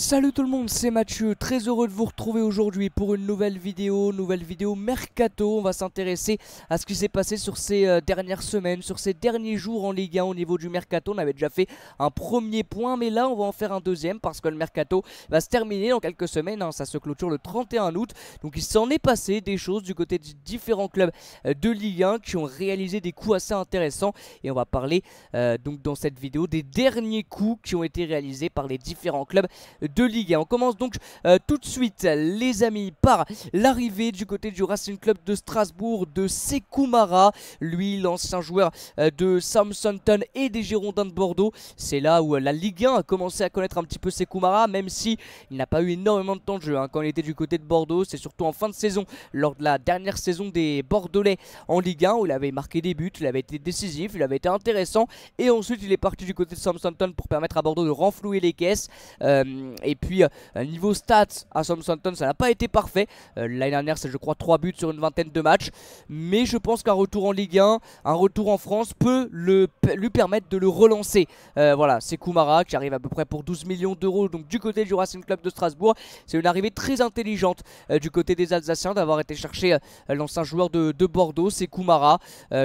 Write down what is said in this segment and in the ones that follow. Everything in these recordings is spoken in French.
Salut tout le monde, c'est Mathieu, très heureux de vous retrouver aujourd'hui pour une nouvelle vidéo Mercato. On va s'intéresser à ce qui s'est passé sur ces dernières semaines, sur ces derniers jours en Ligue 1 au niveau du Mercato. On avait déjà fait un premier point, mais là on va en faire un deuxième parce que le Mercato va se terminer dans quelques semaines, hein. Ça se clôture le 31 août, donc il s'en est passé des choses du côté des différents clubs de Ligue 1 qui ont réalisé des coups assez intéressants. Et on va parler donc dans cette vidéo des derniers coups qui ont été réalisés par les différents clubs de Ligue 1. On commence donc tout de suite les amis par l'arrivée du côté du Racing Club de Strasbourg de Sékou Mara, lui l'ancien joueur de Southampton et des Girondins de Bordeaux. C'est là où la Ligue 1 a commencé à connaître un petit peu Sékou Mara, même si il n'a pas eu énormément de temps de jeu hein, quand il était du côté de Bordeaux. C'est surtout en fin de saison, lors de la dernière saison des Bordelais en Ligue 1 où il avait marqué des buts, il avait été décisif, il avait été intéressant, et ensuite il est parti du côté de Southampton pour permettre à Bordeaux de renflouer les caisses. Et puis niveau stats à Southampton ça n'a pas été parfait, l'année dernière c'est je crois 3 buts sur une vingtaine de matchs, mais je pense qu'un retour en Ligue 1, un retour en France peut lui permettre de le relancer. Voilà, Sékou Mara qui arrive à peu près pour 12 millions d'euros donc du côté du Racing Club de Strasbourg. C'est une arrivée très intelligente du côté des Alsaciens d'avoir été chercher l'ancien joueur de Bordeaux, Sékou Mara,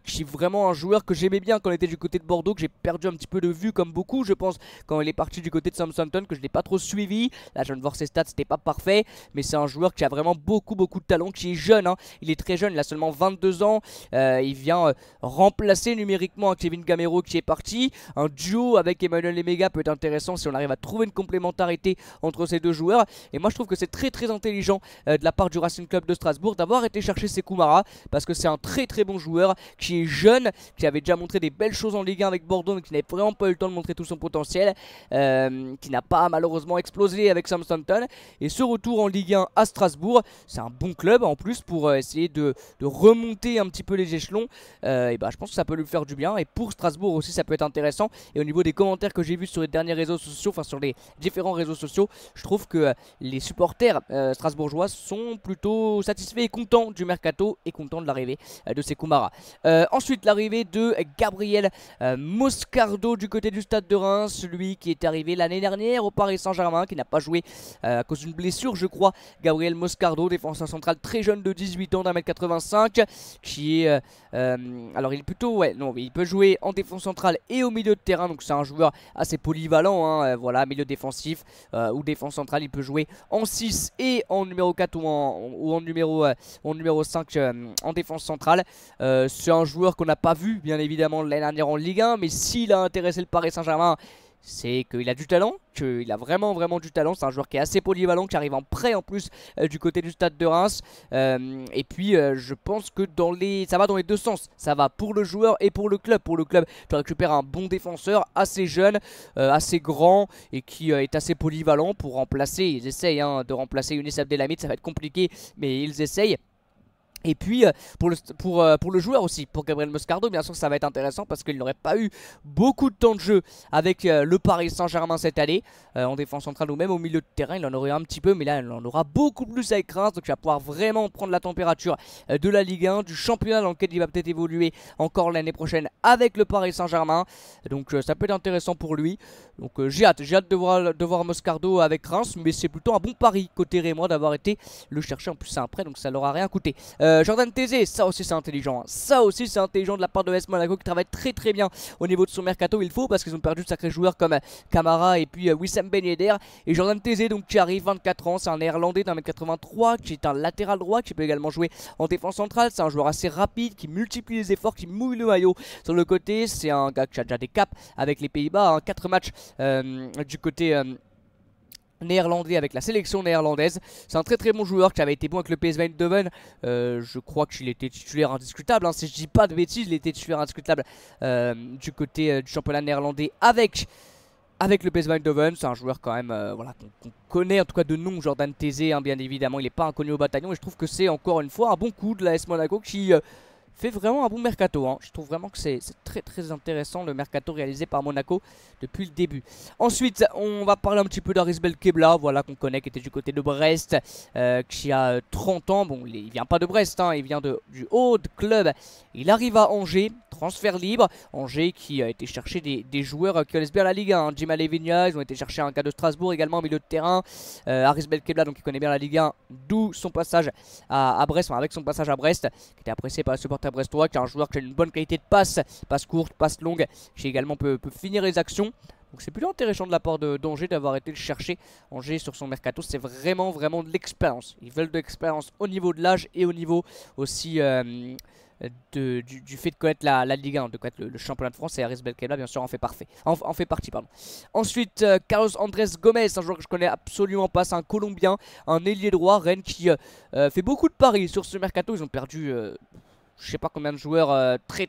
qui est vraiment un joueur que j'aimais bien quand il était du côté de Bordeaux, que j'ai perdu un petit peu de vue comme beaucoup je pense quand il est parti du côté de Southampton, que je n'ai pas trop suivi. Là je viens de voir ses stats, c'était pas parfait, mais c'est un joueur qui a vraiment beaucoup de talent, qui est jeune hein. Il est très jeune, il a seulement 22 ans, il vient remplacer numériquement un Kevin Gamero qui est parti. Un duo avec Emmanuel Lemega peut être intéressant si on arrive à trouver une complémentarité entre ces deux joueurs, et moi je trouve que c'est très intelligent de la part du Racing Club de Strasbourg d'avoir été chercher Sékou Mara, parce que c'est un très bon joueur, qui est jeune, qui avait déjà montré des belles choses en Ligue 1 avec Bordeaux mais qui n'avait vraiment pas eu le temps de montrer tout son potentiel, qui n'a pas malheureusement explosé avec Southampton. Et ce retour en Ligue 1 à Strasbourg, c'est un bon club en plus pour essayer de remonter un petit peu les échelons, et bah je pense que ça peut lui faire du bien, et pour Strasbourg aussi ça peut être intéressant. Et au niveau des commentaires que j'ai vus sur les derniers réseaux sociaux, enfin sur les différents réseaux sociaux, je trouve que les supporters strasbourgeois sont plutôt satisfaits et contents du mercato et contents de l'arrivée de Sékou Mara. Ensuite l'arrivée de Gabriel Moscardo du côté du Stade de Reims, celui qui est arrivé l'année dernière au Paris Saint-Germain, qui n'a pas joué à cause d'une blessure je crois. Gabriel Moscardo, défenseur central très jeune de 18 ans, d'1m85, qui est alors il est plutôt il peut jouer en défense centrale et au milieu de terrain, donc c'est un joueur assez polyvalent hein, voilà, milieu défensif ou défense centrale. Il peut jouer en 6 et en numéro 4 ou en numéro 5 en défense centrale. C'est un joueur qu'on n'a pas vu bien évidemment l'année dernière en Ligue 1, mais s'il a intéressé le Paris Saint-Germain, c'est qu'il a du talent, qu'il a vraiment du talent. C'est un joueur qui est assez polyvalent, qui arrive en prêt en plus du côté du Stade de Reims, et puis je pense que ça va dans les deux sens. Ça va pour le joueur et pour le club. Pour le club, tu récupères un bon défenseur, assez jeune, assez grand, et qui est assez polyvalent pour remplacer. Ils essayent hein, de remplacer Younes Abdelhamid, ça va être compliqué mais ils essayent. Et puis pour le joueur aussi, pour Gabriel Moscardo, bien sûr ça va être intéressant parce qu'il n'aurait pas eu beaucoup de temps de jeu avec le Paris Saint-Germain cette année, en défense centrale ou même au milieu de terrain. Il en aurait un petit peu, mais là il en aura beaucoup plus avec Reims, donc il va pouvoir vraiment prendre la température de la Ligue 1, du championnat dans lequel il va peut-être évoluer encore l'année prochaine avec le Paris Saint-Germain. Donc ça peut être intéressant pour lui. Donc j'ai hâte de voir Moscardo avec Reims, mais c'est plutôt un bon pari côté Rémois d'avoir été le chercher. En plus c'est un prêt, donc ça leur a rien coûté. Jordan Tézé, ça aussi c'est intelligent, hein. Ça aussi c'est intelligent de la part de AS Monaco, qui travaille très bien au niveau de son mercato. Il faut, parce qu'ils ont perdu de sacrés joueurs comme Camara et puis Wissam Ben Yedder. Et Jordan Tézé donc qui arrive, 24 ans, c'est un néerlandais d'1m83, qui est un latéral droit, qui peut également jouer en défense centrale. C'est un joueur assez rapide, qui multiplie les efforts, qui mouille le maillot sur le côté. C'est un gars qui a déjà des caps avec les Pays-Bas, hein, 4 matchs du côté néerlandais avec la sélection néerlandaise. C'est un très bon joueur qui avait été bon avec le PSV Eindhoven. Je crois qu'il était titulaire indiscutable hein, si je dis pas de bêtises, il était titulaire indiscutable du côté du championnat néerlandais avec le PSV Eindhoven. C'est un joueur quand même voilà, qu'on connaît en tout cas de nom, Jordan Tézé hein, bien évidemment. Il n'est pas inconnu au bataillon, et je trouve que c'est encore une fois un bon coup de l'AS Monaco qui fait vraiment un bon mercato hein. Je trouve vraiment que c'est très intéressant le mercato réalisé par Monaco depuis le début. Ensuite on va parler un petit peu d'Aris Belkebla, voilà, qu'on connaît, qui était du côté de Brest, qui a 30 ans. Bon il vient pas de Brest hein, il vient du Aude Club. Il arrive à Angers, transfert libre. Angers qui a été chercher des joueurs qui connaissent bien la Ligue 1. Jim Alevigna, ils ont été chercher un gars de Strasbourg également au milieu de terrain. Aris Belkebla, donc qui connaît bien la Ligue 1, d'où son passage à Brest, enfin avec son passage à Brest, qui était apprécié par les supporters brestois, qui est un joueur qui a une bonne qualité de passe courte, passe longue, qui également peut finir les actions. Donc c'est plutôt intéressant de la part d'Angers d'avoir été le chercher. Angers sur son mercato, c'est vraiment de l'expérience. Ils veulent de l'expérience au niveau de l'âge et au niveau aussi du fait de connaître la Ligue 1, de connaître le championnat de France. Et Aris Belkebla bien sûr en fait partie. Ensuite Carlos Andrés Gomes, un joueur que je connais absolument pas, c'est un Colombien, un ailier droit. Rennes qui fait beaucoup de paris sur ce mercato. Ils ont perdu je sais pas combien de joueurs très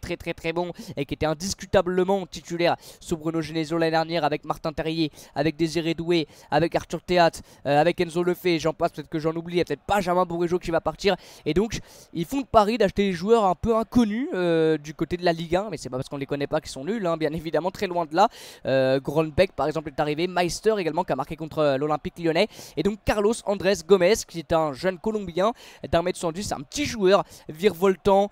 bons et qui étaient indiscutablement titulaires sous Bruno Genesio l'année dernière, avec Martin Terrier, avec Désiré Doué, avec Arthur Théat, avec Enzo Lefebvre, j'en passe, peut-être que j'en oublie, il y a peut-être Benjamin Bourigeaud qui va partir. Et donc ils font le pari d'acheter des joueurs un peu inconnus du côté de la Ligue 1, mais c'est pas parce qu'on les connaît pas qu'ils sont nuls, hein, bien évidemment, très loin de là. Grönbeck par exemple est arrivé, Meister également qui a marqué contre l'Olympique Lyonnais, et donc Carlos Andrés Gomes qui est un jeune Colombien d'1m70, un petit joueur virevoltant,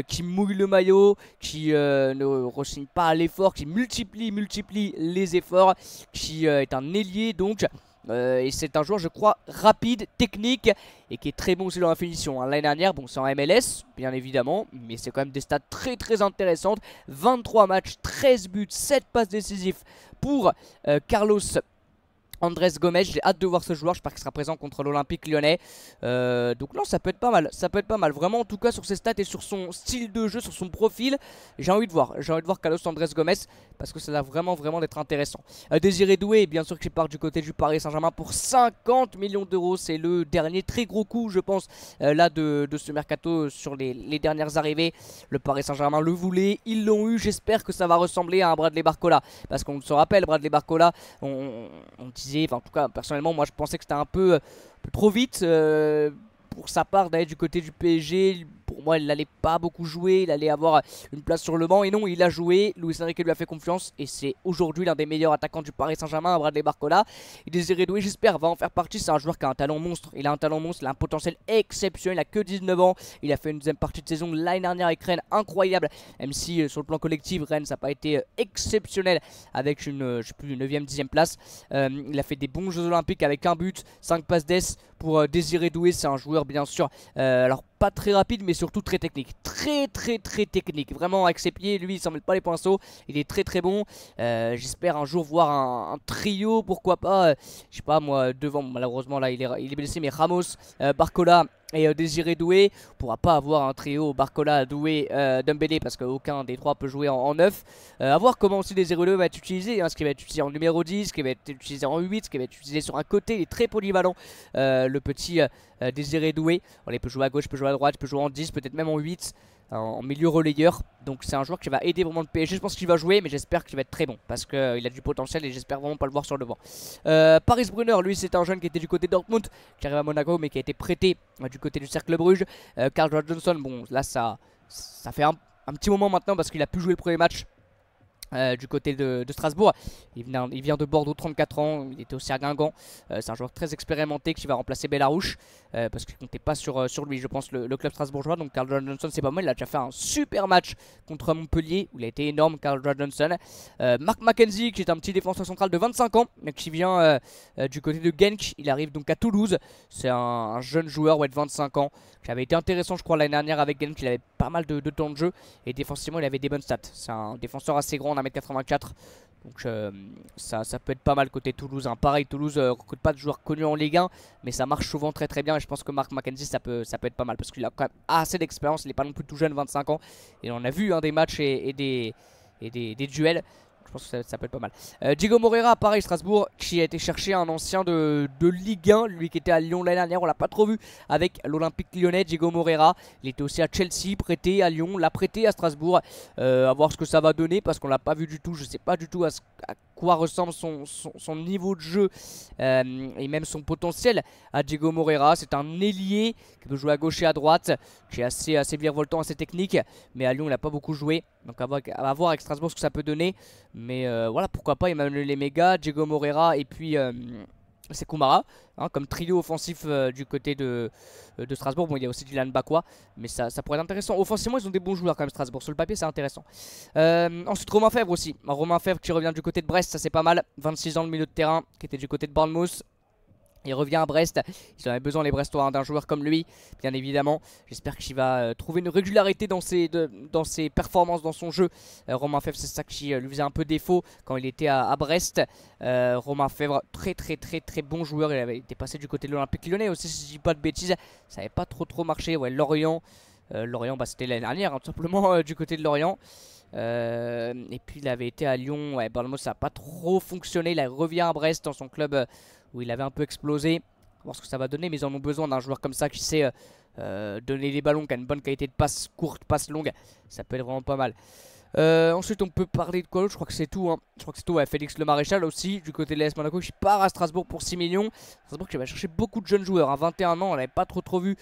qui mouille le maillot, qui ne re-signe pas à l'effort, qui multiplie les efforts, qui est un ailier donc. Et c'est un joueur, je crois, rapide, technique et qui est très bon aussi dans la finition, hein. L'année dernière, bon, c'est en MLS bien évidemment, mais c'est quand même des stats très intéressantes. 23 matchs, 13 buts, 7 passes décisives pour Carlos Andrés Gomes. J'ai hâte de voir ce joueur, j'espère qu'il sera présent contre l'Olympique Lyonnais. Donc non, ça peut être pas mal, vraiment, en tout cas sur ses stats et sur son style de jeu, sur son profil. J'ai envie de voir Carlos Andrés Gomes, parce que ça a vraiment d'être intéressant. Désiré Doué, bien sûr, qui part du côté du Paris Saint-Germain pour 50 millions d'euros. C'est le dernier très gros coup, je pense, là de ce mercato sur les dernières arrivées. Le Paris Saint-Germain le voulait, ils l'ont eu. J'espère que ça va ressembler à un Bradley Barcola, parce qu'on se rappelle, Bradley Barcola, on disait, enfin en tout cas personnellement moi je pensais que c'était un peu trop vite pour sa part d'aller du côté du PSG. Pour moi il n'allait pas beaucoup jouer, il allait avoir une place sur le banc, et non, il a joué. Luis Enrique lui a fait confiance et c'est aujourd'hui l'un des meilleurs attaquants du Paris Saint-Germain, Bradley Barcola. Et Désiré Doué, j'espère, va en faire partie. C'est un joueur qui a un talent monstre, il a un potentiel exceptionnel, il a que 19 ans, il a fait une deuxième partie de saison l'année dernière avec Rennes incroyable, même si sur le plan collectif Rennes ça n'a pas été exceptionnel avec une, je sais plus, une 9ème, 10ème place. Il a fait des bons Jeux Olympiques avec un but, 5 passes d'ess pour Désiré Doué. C'est un joueur bien sûr, alors pas très rapide mais surtout très technique, très technique, vraiment avec ses pieds, lui il s'en met pas les pinceaux, il est très bon. J'espère un jour voir un trio, pourquoi pas, je sais pas moi, devant, malheureusement là il est blessé, mais Ramos, Barcola et Désiré Doué. On pourra pas avoir un trio Barcola, Doué, Dembélé, parce qu'aucun des trois peut jouer en 9. A voir comment aussi Désiré Doué va être utilisé, hein, ce qui va être utilisé en numéro 10, ce qui va être utilisé en 8, ce qui va être utilisé sur un côté. Il est très polyvalent, le petit Désiré Doué. Il peut jouer à gauche, il peut jouer à droite, il peut jouer en 10, peut-être même en 8, en milieu relayeur. Donc c'est un joueur qui va aider vraiment le PSG. Je pense qu'il va jouer, mais j'espère qu'il va être très bon, parce qu'il a du potentiel et j'espère vraiment pas le voir sur le banc. Paris Brunner, lui c'est un jeune qui était du côté de Dortmund, qui arrive à Monaco mais qui a été prêté du côté du Cercle Bruges. Carl Johnson, bon là ça fait un petit moment maintenant, parce qu'il a pu jouer le premier match du côté de Strasbourg. Il vient de Bordeaux, 34 ans, il était aussi à Guingamp. C'est un joueur très expérimenté qui va remplacer Bellarouche, parce qu'il ne comptait pas sur lui, je pense, le club strasbourgeois. Donc Carl Johnson, c'est pas mal, il a déjà fait un super match contre Montpellier où il a été énorme, Carl Johnson. Mark McKenzie, qui est un petit défenseur central de 25 ans, qui vient du côté de Genk. Il arrive donc à Toulouse. C'est un jeune joueur, ouais, de 25 ans, qui avait été intéressant je crois l'année dernière avec Genk. Il avait pas mal de temps de jeu et défensivement il avait des bonnes stats. C'est un défenseur assez grand, 1m84, donc ça peut être pas mal côté Toulouse, hein. Pareil, Toulouse recrute pas de joueurs connus en Ligue 1, mais ça marche souvent très bien, et je pense que Mark McKenzie ça peut être pas mal, parce qu'il a quand même assez d'expérience, il est pas non plus tout jeune, 25 ans, et on a vu, hein, des matchs et des duels. Je pense que ça peut être pas mal. Diego Moreira, pareil, Strasbourg, qui a été chercher un ancien de Ligue 1, lui qui était à Lyon l'année dernière. On l'a pas trop vu avec l'Olympique Lyonnais. Diego Moreira, il était aussi à Chelsea, prêté à Lyon, l'a prêté à Strasbourg. À voir ce que ça va donner, parce qu'on l'a pas vu du tout. Je sais pas du tout à quoi ressemble son niveau de jeu et même son potentiel à Diego Moreira. C'est un ailier qui peut jouer à gauche et à droite, qui est assez virevoltant, assez technique, mais à Lyon il n'a pas beaucoup joué, donc à voir avec Strasbourg ce que ça peut donner. Mais voilà, pourquoi pas Emmanuel Lemega, Diego Moreira et puis c'est Kumara, hein, comme trio offensif du côté de Strasbourg. Bon, il y a aussi Dylan Bakwa, mais ça pourrait être intéressant. Offensivement, ils ont des bons joueurs quand même, Strasbourg. Sur le papier, c'est intéressant. Ensuite, Romain Fèvre aussi. Romain Fèvre qui revient du côté de Brest, ça c'est pas mal. 26 ans, le milieu de terrain, qui était du côté de Bournemouth. Il revient à Brest, ils en avaient besoin les Brestois hein, d'un joueur comme lui, bien évidemment. J'espère qu'il va trouver une régularité dans ses performances, dans son jeu. Romain Fèvre, c'est ça qui lui faisait un peu défaut quand il était à Brest. Romain Fèvre, très bon joueur, il avait été passé du côté de l'Olympique Lyonnais aussi, si je dis pas de bêtises. Ça n'avait pas trop marché, ouais, Lorient. Lorient, bah, c'était l'année dernière, hein, tout simplement du côté de Lorient. Et puis il avait été à Lyon, ouais, Bournemouth ça n'a pas trop fonctionné, il revient à Brest dans son club où il avait un peu explosé. On va voir ce que ça va donner, mais ils en ont besoin d'un joueur comme ça qui sait donner les ballons, qui a une bonne qualité de passe courte, passe longue, ça peut être vraiment pas mal. Ensuite on peut parler de quoi d'autre, je crois que c'est tout hein. Je crois que c'est tout, ouais. Félix Le Maréchal aussi du côté de l'AS Monaco qui part à Strasbourg pour 6 millions. Strasbourg qui va chercher beaucoup de jeunes joueurs, hein. 21 ans, on n'avait pas trop vu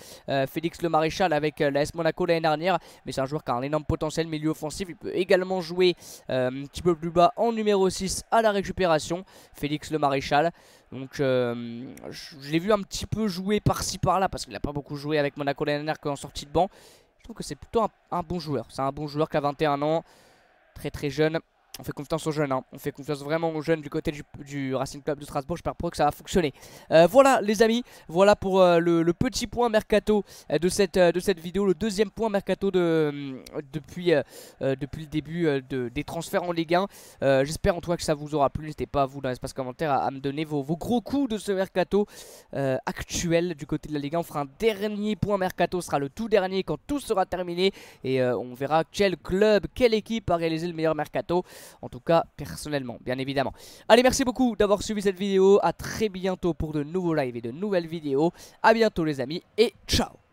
Félix Le Maréchal avec l'AS Monaco l'année dernière. Mais c'est un joueur qui a un énorme potentiel milieu offensif. Il peut également jouer un petit peu plus bas en numéro 6 à la récupération, Félix Le Maréchal. Donc je l'ai vu un petit peu jouer par-ci par-là parce qu'il n'a pas beaucoup joué avec Monaco l'année dernière qu'en sortie de banc. Je trouve que c'est plutôt un bon joueur. C'est un bon joueur qui a 21 ans, très jeune. On fait confiance aux jeunes, hein. On fait confiance vraiment aux jeunes du côté du Racing Club de Strasbourg. J'espère pour eux que ça va fonctionner. Voilà les amis, voilà pour le petit point mercato de cette vidéo. Le deuxième point mercato depuis le début des transferts en Ligue 1. J'espère en tout cas que ça vous aura plu. N'hésitez pas à vous dans l'espace commentaire à me donner vos gros coups de ce mercato actuel du côté de la Ligue 1. On fera un dernier point mercato, ce sera le tout dernier quand tout sera terminé. Et on verra quel club, quelle équipe a réalisé le meilleur mercato. En tout cas, personnellement, bien évidemment. Allez, merci beaucoup d'avoir suivi cette vidéo. À très bientôt pour de nouveaux lives et de nouvelles vidéos. A bientôt les amis et ciao.